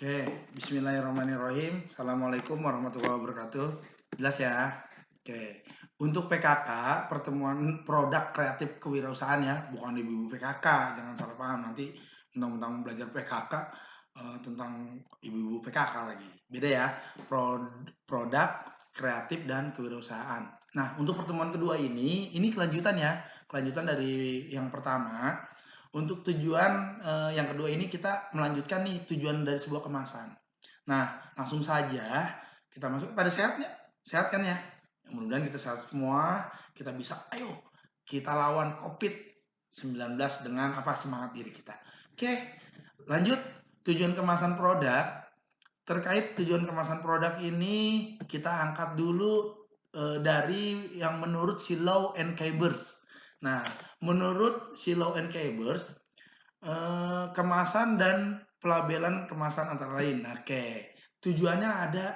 Oke, bismillahirrahmanirrahim. Assalamualaikum warahmatullahi wabarakatuh. Jelas ya? Oke, untuk PKK, pertemuan produk kreatif kewirausahaan ya, bukan ibu-ibu PKK, jangan salah paham nanti mentang-mentang belajar PKK tentang ibu-ibu PKK lagi. Beda ya, produk kreatif dan kewirausahaan. Nah, untuk pertemuan kedua ini kelanjutan ya, kelanjutan dari yang pertama. Untuk tujuan yang kedua ini kita melanjutkan nih tujuan dari sebuah kemasan. Nah, langsung saja kita masuk pada sehatnya. Sehat kan ya? Mudah-mudahan kita sehat semua, kita bisa ayo kita lawan COVID-19 dengan apa semangat diri kita. Oke, lanjut tujuan kemasan produk. Terkait tujuan kemasan produk ini kita angkat dulu dari yang menurut Silo and Cabers. Nah, menurut Silo and Cabers, kemasan dan pelabelan kemasan antara lain. Oke, tujuannya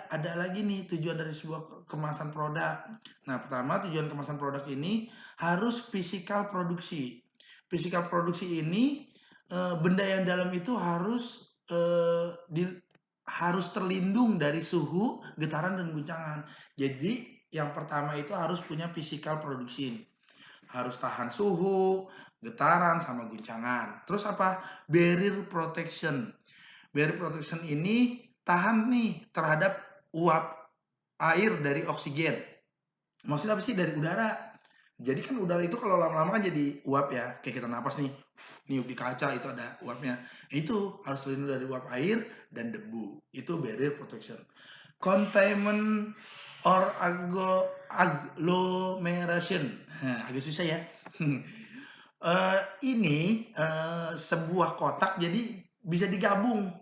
ada lagi nih tujuan dari sebuah kemasan produk. Nah, pertama tujuan kemasan produk ini harus fisikal produksi. Fisikal produksi ini benda yang dalam itu harus terlindung dari suhu, getaran dan guncangan. Jadi yang pertama itu harus punya fisikal produksi. Harus tahan suhu, getaran sama guncangan. Terus apa? Barrier protection. Barrier protection ini tahan nih terhadap uap air dari oksigen. Maksudnya apa sih? Dari udara. Jadi kan udara itu kalau lama-lama kan jadi uap ya. Kayak kita napas nih, niup di kaca itu ada uapnya. Itu harus terlindung dari uap air dan debu. Itu barrier protection. Containment or agglomeration. Nah, agak susah ya. Ini sebuah kotak jadi bisa digabung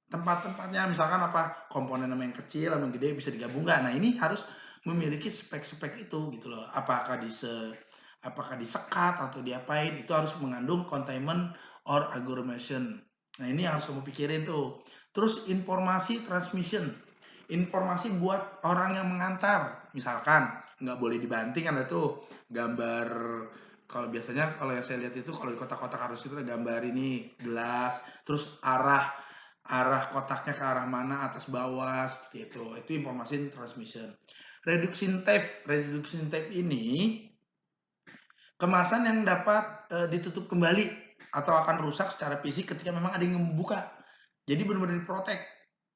tempat-tempatnya, misalkan apa komponen yang kecil sama yang gede bisa digabung nggak. Nah, ini harus memiliki spek-spek itu gitu loh. Apakah disekat atau diapain, itu harus mengandung containment or agglomeration. Nah, ini yang harus kamu pikirin tuh. Terus informasi transmission. Informasi buat orang yang mengantar. Misalkan nggak boleh dibanting, ada tuh gambar. Kalau biasanya kalau yang saya lihat itu kalau di kotak-kotak harus itu ada gambar ini gelas, terus arah arah kotaknya ke arah mana, atas bawah seperti itu. Itu informasi transmission. Reduction tape ini kemasan yang dapat ditutup kembali atau akan rusak secara fisik ketika memang ada yang membuka. Jadi benar-benar diprotek.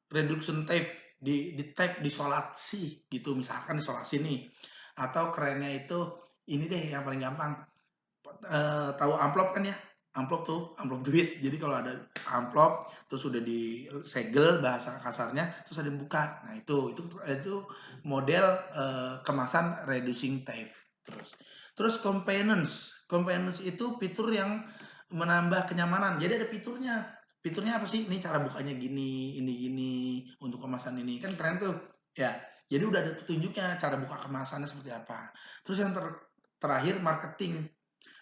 Reduction tape di tape disolasi gitu, misalkan disolasi nih. Atau kerennya itu ini deh yang paling gampang. Tahu amplop kan ya? Amplop tuh, amplop duit. Jadi kalau ada amplop terus udah disegel bahasa kasarnya, terus ada yang buka. Nah, itu model kemasan reducing tape. Terus components. Components itu fitur yang menambah kenyamanan. Jadi ada fiturnya. Fiturnya apa sih? Ini cara bukanya gini, ini gini untuk kemasan ini. Kan keren tuh. Ya. Jadi udah ada petunjuknya cara buka kemasannya seperti apa. Terus yang terakhir marketing.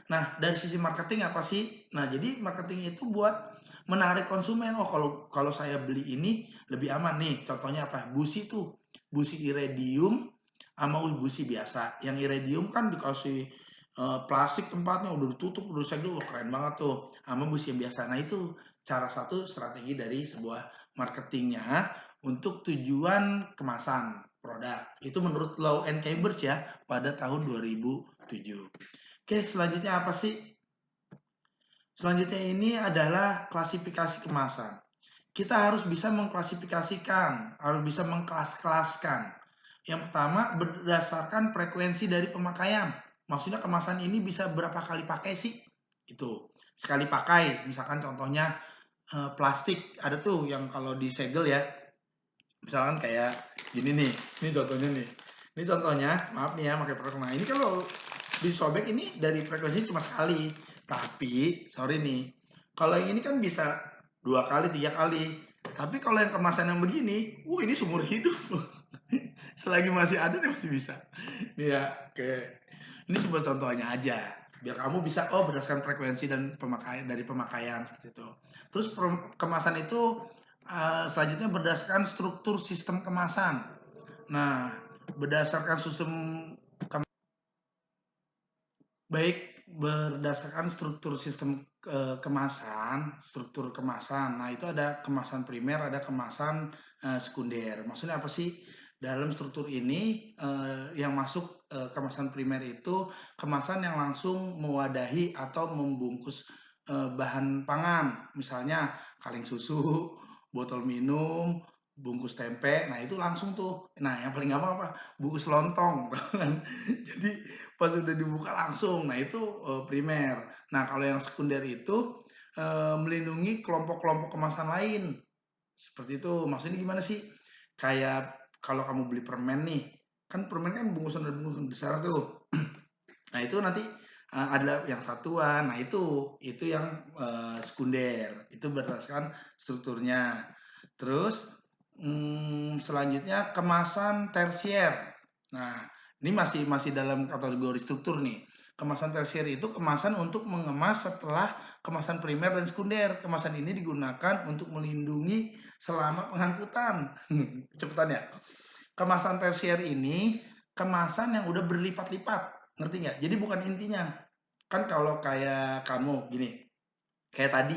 Nah, dari sisi marketing apa sih? Nah, jadi marketing itu buat menarik konsumen. Oh, kalau saya beli ini lebih aman nih. Contohnya apa? Busi tuh. Busi iridium sama busi biasa. Yang iridium kan dikasih plastik tempatnya udah ditutup, udah disegel, wah keren banget tuh. Sama busi yang biasa. Nah, itu cara satu strategi dari sebuah marketingnya untuk tujuan kemasan produk. Itu menurut Law and Cabers ya pada tahun 2007. Oke, selanjutnya apa sih? Selanjutnya ini adalah klasifikasi kemasan. Kita harus bisa mengklasifikasikan, harus bisa mengkelas-kelaskan. Yang pertama berdasarkan frekuensi dari pemakaian. Maksudnya kemasan ini bisa berapa kali pakai sih? Itu. Sekali pakai, misalkan contohnya plastik. Ada tuh yang kalau disegel ya. Misalkan kayak gini nih. Ini contohnya nih. Ini contohnya, maaf nih ya pakai produk. Nah, ini kalau disobek ini dari frekuensi cuma sekali. Tapi, sorry nih, kalau yang ini kan bisa 2 kali, 3 kali. Tapi kalau yang kemasan yang begini, ini seumur hidup. Selagi masih ada nih masih bisa. Nih ya, kayak ini cuma contohnya aja. Biar kamu bisa, berdasarkan frekuensi dan pemakaian seperti itu. Terus kemasan itu selanjutnya berdasarkan struktur sistem kemasan. Nah, berdasarkan sistem baik berdasarkan struktur sistem kemasan, struktur kemasan. Nah, itu ada kemasan primer, ada kemasan, sekunder. Maksudnya apa sih? Dalam struktur ini, yang masuk, kemasan primer itu kemasan yang langsung mewadahi atau membungkus, bahan pangan. Misalnya kaleng susu, botol minum, bungkus tempe, nah itu langsung tuh. Nah, yang paling gampang apa? Bungkus lontong, kan. Jadi pas udah dibuka langsung, nah itu, primer. Nah, kalau yang sekunder itu, melindungi kelompok-kelompok kemasan lain, seperti itu. Maksudnya gimana sih? Kayak kalau kamu beli permen nih, kan permen kan bungkusan ada bungkusan besar tuh. Nah, itu nanti, ada yang satuan, nah itu yang, sekunder, itu berdasarkan strukturnya. Terus, selanjutnya kemasan tersier. Nah, ini masih masih dalam kategori struktur nih. Kemasan tersier itu kemasan untuk mengemas setelah kemasan primer dan sekunder. Kemasan ini digunakan untuk melindungi selama pengangkutan. Cepetan ya? Kemasan tersier ini kemasan yang udah berlipat-lipat, ngerti nggak? Jadi bukan intinya. Kan kalau kayak kamu gini, kayak tadi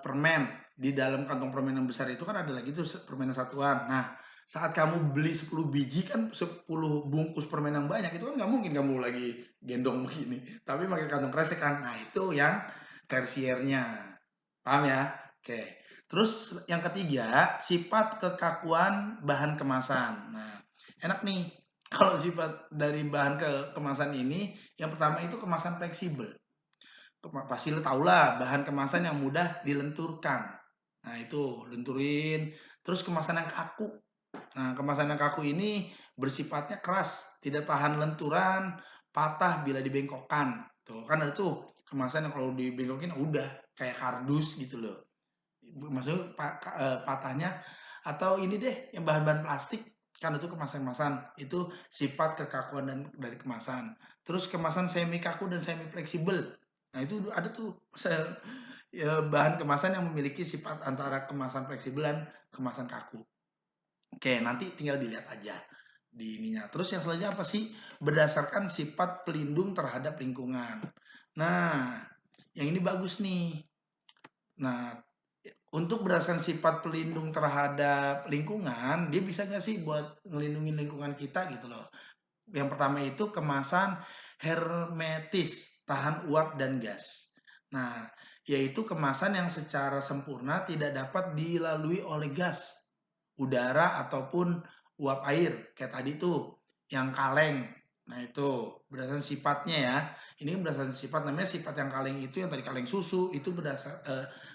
permen di dalam kantong permen yang besar itu kan ada lagi tuh permen satuan. Nah, saat kamu beli 10 biji kan 10 bungkus permen yang banyak itu kan nggak mungkin kamu lagi gendong begini, tapi pakai kantong kresek kan. Nah, itu yang tersiernya. Paham ya? Oke. Terus yang ketiga, sifat kekakuan bahan kemasan. Nah, enak nih. Kalau sifat dari bahan kemasan ini, yang pertama itu kemasan fleksibel. Pasti lo tau lah, bahan kemasan yang mudah dilenturkan. Nah, itu lenturin. Terus kemasan yang kaku. Nah, kemasan yang kaku ini bersifatnya keras, tidak tahan lenturan, patah bila dibengkokkan. Tuh, kan ada tuh kemasan yang kalau dibengkokin udah kayak kardus gitu loh. Maksudnya patahnya atau ini deh yang bahan-bahan plastik kan itu kemasan-kemasan itu sifat kekakuan dan dari kemasan. Terus kemasan semi kaku dan semi fleksibel. Nah, itu ada tuh ya, bahan kemasan yang memiliki sifat antara kemasan fleksibel dan kemasan kaku. Oke, nanti tinggal dilihat aja di ininya. Terus yang selanjutnya apa sih? Berdasarkan sifat pelindung terhadap lingkungan. Nah, yang ini bagus nih. Nah, untuk berdasarkan sifat pelindung terhadap lingkungan, dia bisa nggak sih buat ngelindungin lingkungan kita gitu loh. Yang pertama itu kemasan hermetis, tahan uap dan gas. Nah, yaitu kemasan yang secara sempurna tidak dapat dilalui oleh gas, udara ataupun uap air. Kayak tadi tuh yang kaleng. Nah, itu berdasarkan sifatnya ya. Ini berdasarkan sifat, namanya sifat yang kaleng itu yang tadi kaleng susu itu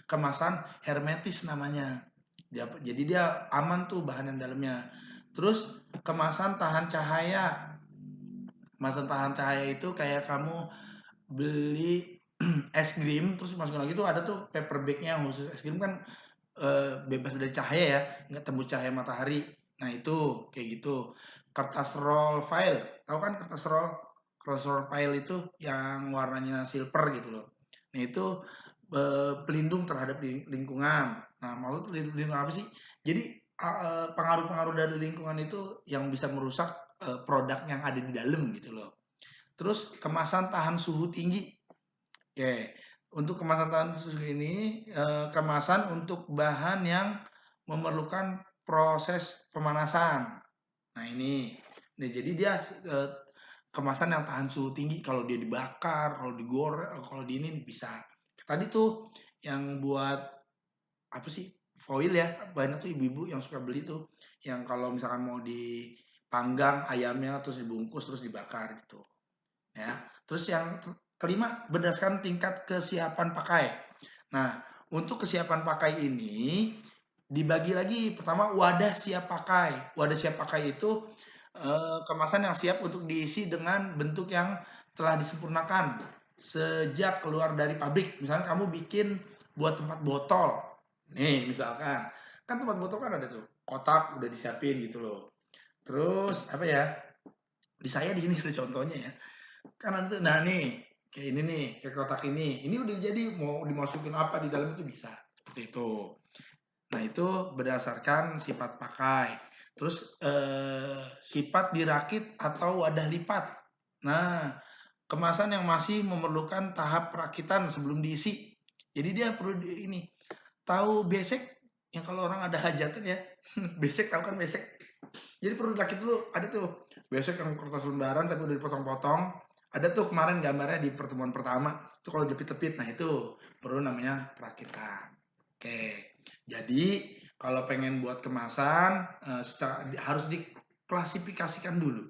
kemasan hermetis namanya. Jadi dia aman tuh bahan yang dalamnya. Terus kemasan tahan cahaya. Kemasan tahan cahaya itu kayak kamu beli es krim terus masukin lagi tuh ada tuh paper bagnya khusus es krim kan, bebas dari cahaya ya, nggak tembus cahaya matahari. Nah itu kayak gitu. Kertas roll file, tahu kan kertas roll? Kertas roll file itu yang warnanya silver gitu loh. Nah itu pelindung terhadap lingkungan. Nah maksud lingkungan apa sih? Jadi pengaruh-pengaruh dari lingkungan itu yang bisa merusak produk yang ada di dalam gitu loh. Terus kemasan tahan suhu tinggi. Oke, untuk kemasan tahan susu ini, kemasan untuk bahan yang memerlukan proses pemanasan. Nah ini, nah jadi dia kemasan yang tahan suhu tinggi kalau dia dibakar, kalau digoreng, kalau di ini bisa. Tadi tuh yang buat apa sih foil ya banyak tuh ibu-ibu yang suka beli tuh yang kalau misalkan mau dipanggang ayamnya terus dibungkus terus dibakar gitu ya. Terus yang kelima, berdasarkan tingkat kesiapan pakai. Nah, untuk kesiapan pakai ini dibagi lagi. Pertama, wadah siap pakai. Wadah siap pakai itu kemasan yang siap untuk diisi dengan bentuk yang telah disempurnakan sejak keluar dari pabrik. Misalnya kamu bikin buat tempat botol. Nih, misalkan. Kan tempat botol kan ada tuh, kotak udah disiapin gitu loh. Terus apa ya? Di saya di sini ada contohnya ya. Kan ada tuh, nah nih, kayak ini nih, kayak kotak ini udah jadi mau dimasukin apa di dalam itu bisa, seperti itu. Nah itu berdasarkan sifat pakai. Terus sifat dirakit atau wadah lipat. Nah kemasan yang masih memerlukan tahap perakitan sebelum diisi. Jadi dia perlu ini, tahu besek yang kalau orang ada hajatan ya, besek tahu kan besek? Jadi perlu dirakit dulu, ada tuh besek yang kertas lembaran tapi udah dipotong-potong. Ada tuh kemarin gambarnya di pertemuan pertama, itu kalau ditepit-tepit, nah itu perlu namanya perakitan. Oke, jadi kalau pengen buat kemasan harus diklasifikasikan dulu.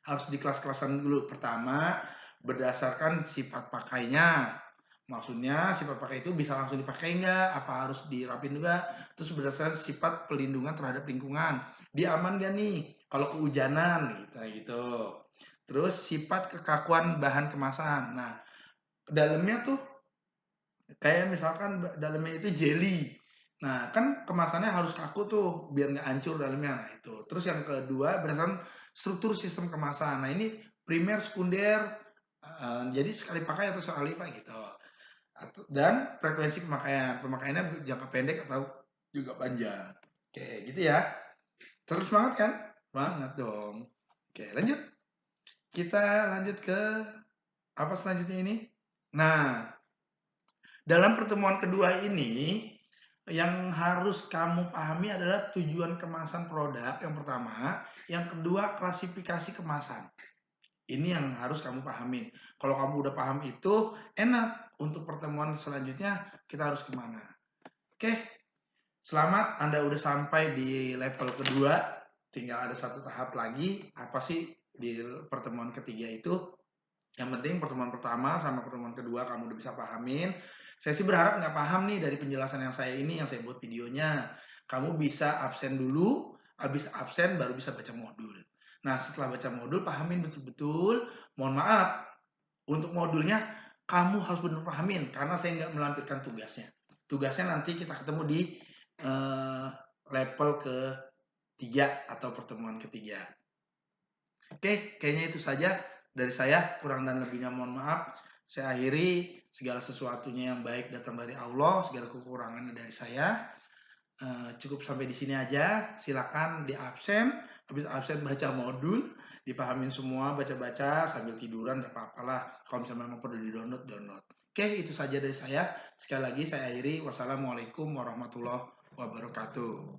Harus dikelas-kelasan dulu. Pertama, berdasarkan sifat pakainya. Maksudnya sifat pakai itu bisa langsung dipakai nggak? Apa harus dirapin juga? Terus berdasarkan sifat pelindungan terhadap lingkungan. Dia aman nggak nih kalau kehujanan gitu gitu. Terus sifat kekakuan bahan kemasan. Nah, dalamnya tuh kayak misalkan dalamnya itu jelly. Nah, kan kemasannya harus kaku tuh biar nggak hancur dalamnya. Nah, itu. Terus yang kedua berdasarkan struktur sistem kemasan. Nah, ini primer, sekunder, jadi sekali pakai atau sekali pakai gitu. Dan frekuensi pemakaian. Pemakaiannya jangka pendek atau juga panjang. Oke, gitu ya. Terus semangat kan? Banget dong. Oke, lanjut. Kita lanjut ke apa selanjutnya ini? Nah, dalam pertemuan kedua ini, yang harus kamu pahami adalah tujuan kemasan produk yang pertama, yang kedua klasifikasi kemasan. Ini yang harus kamu pahamin. Kalau kamu udah paham itu, enak untuk pertemuan selanjutnya kita harus kemana. Oke, selamat Anda udah sampai di level kedua. Tinggal ada satu tahap lagi. Apa sih di pertemuan ketiga itu? Yang penting pertemuan pertama sama pertemuan kedua kamu udah bisa pahamin. Saya sih berharap nggak paham nih dari penjelasan yang saya ini, yang saya buat videonya. Kamu bisa absen dulu, habis absen baru bisa baca modul. Nah, setelah baca modul, pahamin betul-betul. Mohon maaf, untuk modulnya kamu harus benar pahamin, karena saya nggak melampirkan tugasnya. Tugasnya nanti kita ketemu di eh, level ketiga atau pertemuan ketiga. Oke, kayaknya itu saja dari saya. Kurang dan lebihnya mohon maaf. Saya akhiri, segala sesuatunya yang baik datang dari Allah, segala kekurangannya dari saya. Cukup sampai di sini aja. Silakan di absen. Habis absen baca modul, dipahamin semua, baca-baca sambil tiduran gak apa-apa lah. Kalau misalnya memang perlu di-download, download. Oke, itu saja dari saya. Sekali lagi saya akhiri. Wassalamualaikum warahmatullahi wabarakatuh.